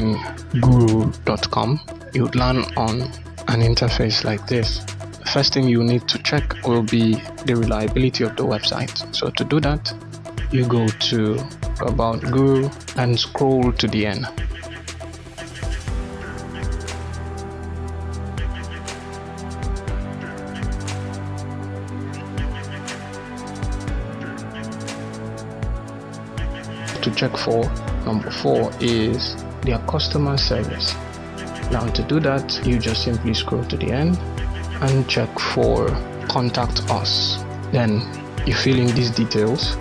in guru.com, you would land on an interface like this. The first thing you need to check will be the reliability of the website. So to do that, you go to About Guru and scroll to the end. To check for number 4 is their customer service. Now to do that, you just simply scroll to the end and check for contact us. Then you fill in these details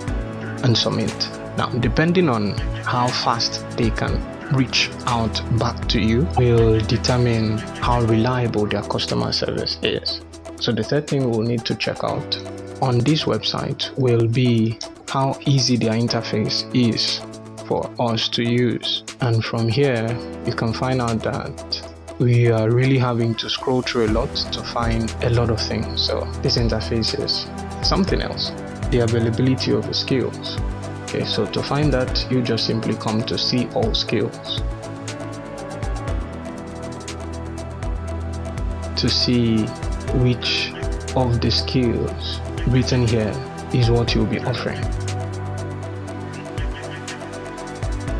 and submit. Now depending on how fast they can reach out back to you will determine how reliable their customer service is. So the third thing we'll need to check out on this website will be how easy their interface is for us to use. And from here you can find out that we are really having to scroll through a lot to find a lot of things. So this interface is something else. The availability of the skills. Okay, so to find that, you just simply come to see all skills. To see which of the skills written here is what you'll be offering.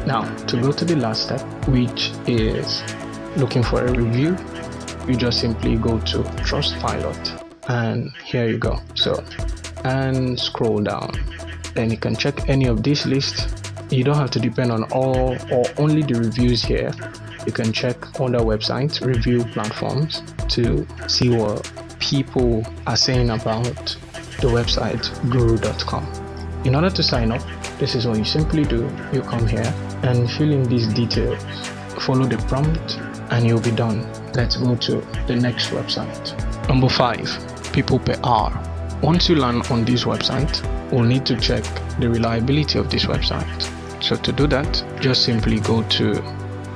Now, to go to the last step, which is looking for a review, you just simply go to Trustpilot, and here you go. So, and scroll down. Then you can check any of these lists. You don't have to depend on all or only the reviews here. You can check other websites, review platforms to see what people are saying about the website guru.com. In order to sign up, this is what you simply do. You come here and fill in these details, follow the prompt, and you'll be done. Let's go to the next website. Number 5, Peopleperhour. Once you land on this website, we'll need to check the reliability of this website. So to do that, just simply go to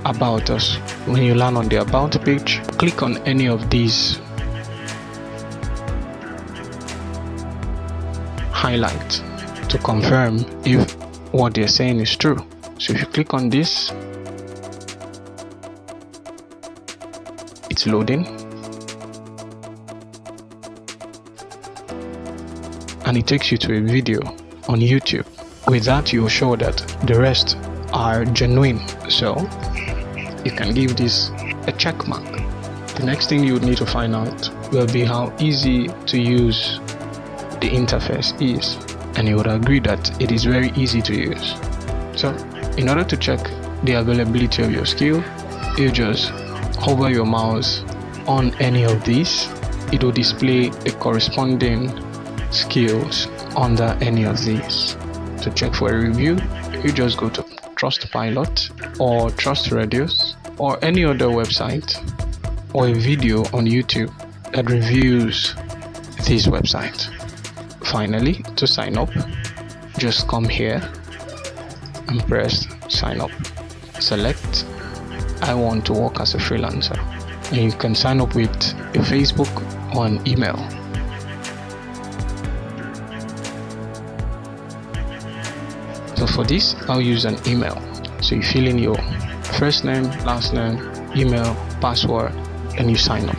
About Us. When you land on the About page, click on any of these highlights to confirm if what they're saying is true. So if you click on this, it's loading, and it takes you to a video on YouTube. With that, you'll show that the rest are genuine, so you can give this a check mark. The next thing you would need to find out will be how easy to use the interface is, and you would agree that it is very easy to use. So in order to check the availability of your skill, you just hover your mouse on any of these. It will display the corresponding skills under any of these. To check for a review, you just go to Trustpilot or TrustRadius or any other website or a video on YouTube that reviews this website. Finally, to sign up, just come here and press sign up. Select I want to work as a freelancer, and you can sign up with a Facebook or an email. So for this, I'll use an email. So you fill in your first name, last name, email, password, and you sign up.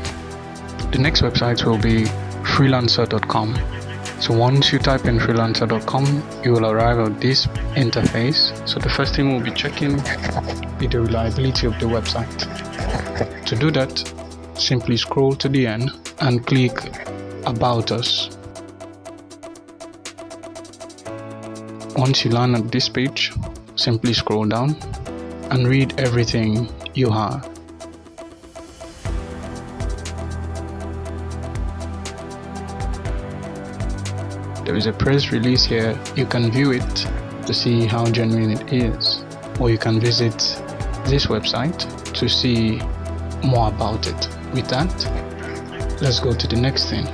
The next website will be freelancer.com. So once you type in freelancer.com, you will arrive at this interface. So the first thing we'll be checking is the reliability of the website. To do that, simply scroll to the end and click About Us. Once you land at this page, simply scroll down and read everything you have. There is a press release here. You can view it to see how genuine it is, or you can visit this website to see more about it. With that, let's go to the next thing.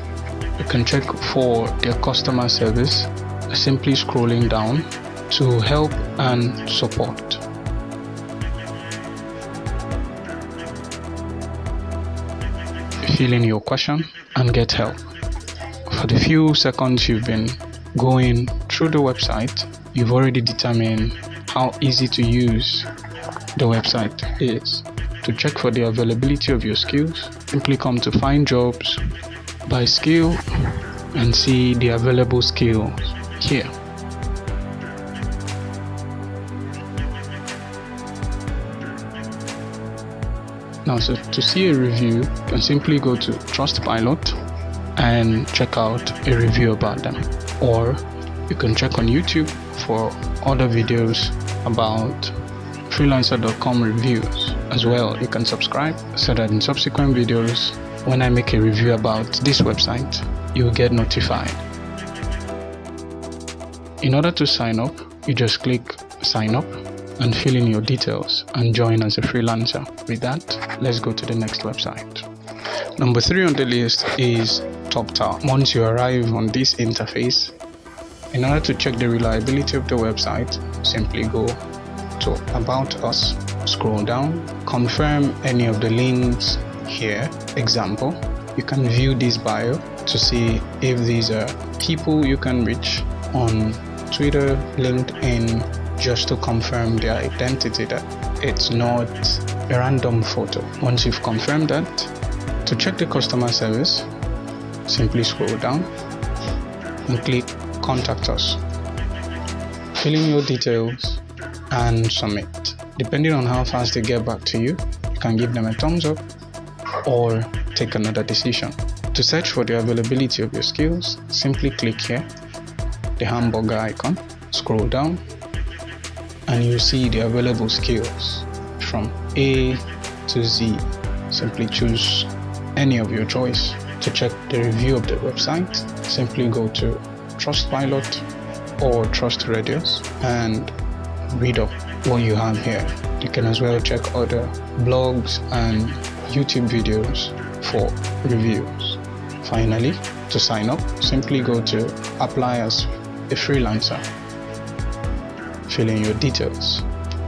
You can check for their customer service simply scrolling down to help and support. Fill in your question and get help. For the few seconds you've been going through the website, you've already determined how easy to use the website is. To check for the availability of your skills, simply come to Find Jobs by Skill and see the available skills here. Now, so to see a review, you can simply go to Trustpilot and check out a review about them, or you can check on YouTube for other videos about freelancer.com reviews. As well, you can subscribe so that in subsequent videos, when I make a review about this website, you will get notified. In order to sign up, you just click sign up and fill in your details and join as a freelancer. With that, let's go to the next website. Number 3 on the list is toptal. Once you arrive on this interface, in order to check the reliability of the website, simply go to About Us, scroll down, confirm any of the links here. Example, you can view this bio to see if these are people you can reach on Twitter, LinkedIn, just to confirm their identity, that it's not a random photo. Once you've confirmed that, to check the customer service, simply scroll down and click Contact Us. Fill in your details and submit. Depending on how fast they get back to you, you can give them a thumbs up or take another decision. To search for the availability of your skills, simply click here, the hamburger icon, scroll down, and you see the available skills from A to Z. Simply choose any of your choice. To check the review of the website, simply go to Trustpilot or TrustRadius and read up what you have here. You can as well check other blogs and YouTube videos for reviews. Finally, to sign up, simply go to Apply as a Freelancer. Fill in your details,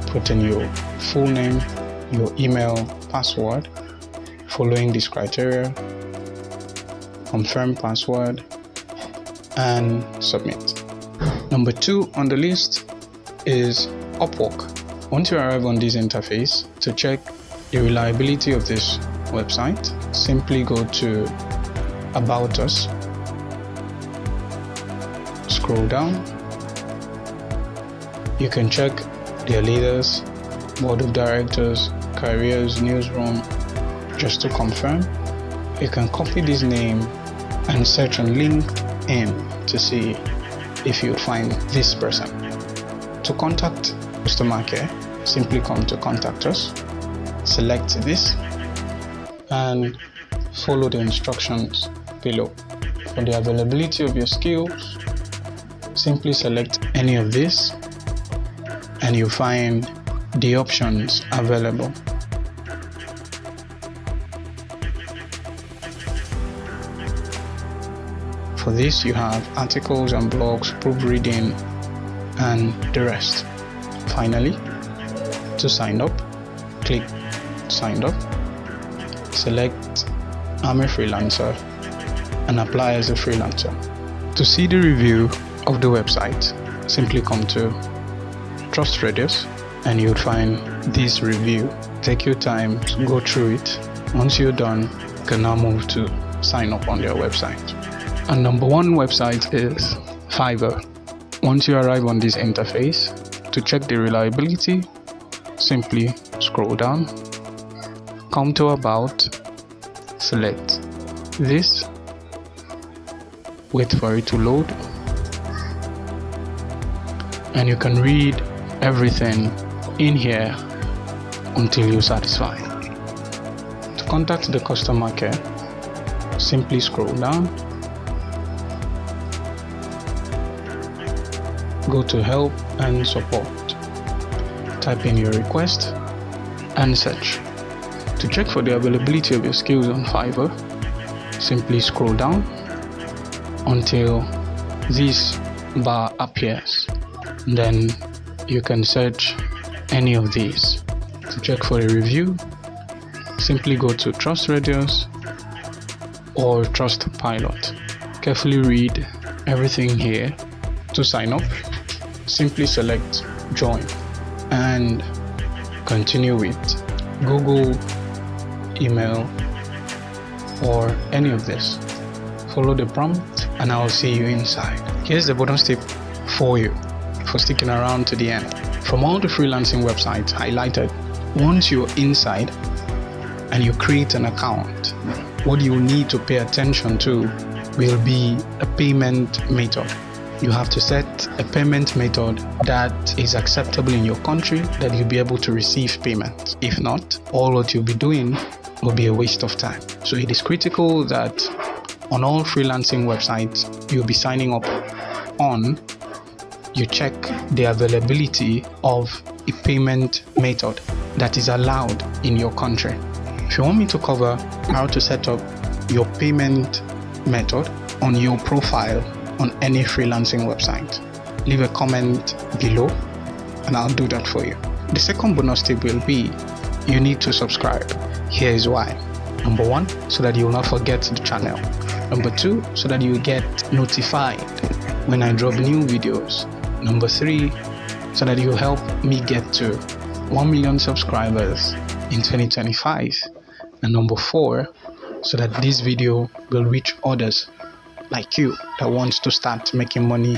put in your full name, your email, password, following this criteria, confirm password, and submit. Number 2 on the list is Upwork. Once you arrive on this interface, to check the reliability of this website, simply go to About Us, scroll down. You can check their leaders, board of directors, careers, newsroom, just to confirm. You can copy this name and search on LinkedIn to see if you find this person. To contact customer care, simply come to Contact Us, select this, and follow the instructions below. For the availability of your skills, simply select any of these and you find the options available. For this, you have articles and blogs, proofreading, and the rest. Finally, to sign up, click Sign Up, select I'm a freelancer, and apply as a freelancer. To see the review of the website, simply come to TrustRadius and you'll find this review. Take your time to go through it. Once you're done, you can now move to sign up on their website. And number 1 website is Fiverr. Once you arrive on this interface, to check the reliability, simply scroll down, come to About, select this, wait for it to load, and you can read everything in here until you're satisfied. To contact the customer care, simply scroll down, go to Help and Support, type in your request and search. To check for the availability of your skills on Fiverr, simply scroll down until this bar appears. Then you can search any of these. To check for a review, simply go to TrustRadius or Trustpilot. Carefully read everything here. To sign up, simply select Join and continue with Google, email, or any of this. Follow the prompt and I'll see you inside. Here's the bonus tip for you for sticking around to the end. From all the freelancing websites highlighted, once you're inside and you create an account, what you need to pay attention to will be a payment method. You have to set a payment method that is acceptable in your country, that you'll be able to receive payment. If not, all what you'll be doing will be a waste of time. So it is critical that on all freelancing websites you'll be signing up on, you check the availability of a payment method that is allowed in your country. If you want me to cover how to set up your payment method on your profile on any freelancing website, leave a comment below and I'll do that for you. The second bonus tip will be you need to subscribe. Here is why. Number 1, so that you will not forget the channel. Number 2, so that you get notified when I drop new videos. Number 3, so that you help me get to 1 million subscribers in 2025. And number 4, so that this video will reach others like you that wants to start making money